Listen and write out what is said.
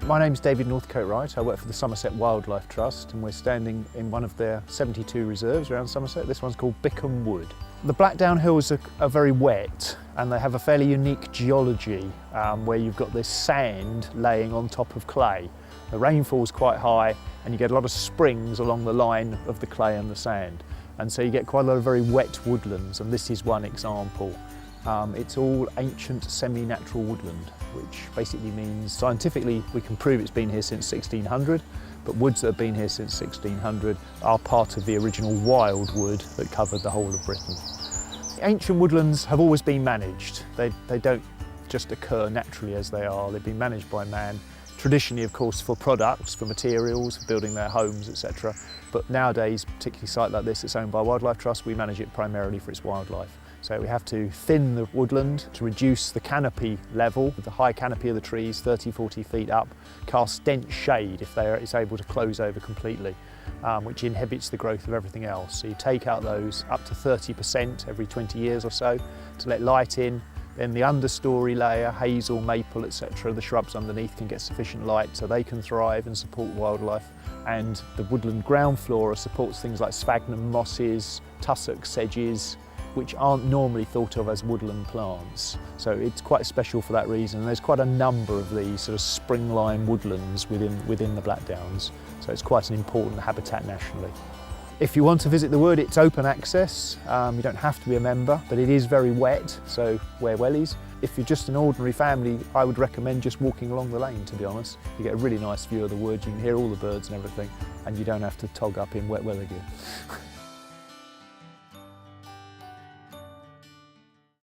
My name's David Nortcote-Wright. I work for the Somerset Wildlife Trust and we're standing in one of their 72 reserves around Somerset. This one's called Bickham Wood. The Blackdown Hills are very wet and they have a fairly unique geology where you've got this sand laying on top of clay. The rainfall's quite high and you get a lot of springs along the line of the clay and the sand. And so you get quite a lot of very wet woodlands, and this is one example. It's all ancient semi-natural woodland, which basically means scientifically we can prove it's been here since 1600, but woods that have been here since 1600 are part of the original wild wood that covered the whole of Britain. Ancient woodlands have always been managed. They don't just occur naturally as they are, they've been managed by man. Traditionally, of course, for products, for materials, for building their homes, etc. But nowadays, particularly a site like this that's owned by Wildlife Trust, we manage it primarily for its wildlife. So we have to thin the woodland to reduce the canopy level. The high canopy of the trees, 30, 40 feet up, casts dense shade if it's able to close over completely, which inhibits the growth of everything else. So you take out those up to 30% every 20 years or so to let light in. Then the understory layer, hazel, maple, etc., the shrubs underneath can get sufficient light so they can thrive and support wildlife. And the woodland ground flora supports things like sphagnum mosses, tussock sedges, which aren't normally thought of as woodland plants. So it's quite special for that reason. And there's quite a number of these sort of springline woodlands within the Blackdowns. So it's quite an important habitat nationally. If you want to visit the wood, it's open access. You don't have to be a member, but it is very wet, so wear wellies. If you're just an ordinary family, I would recommend just walking along the lane, to be honest. You get a really nice view of the wood, you can hear all the birds and everything, and you don't have to tog up in wet weather gear.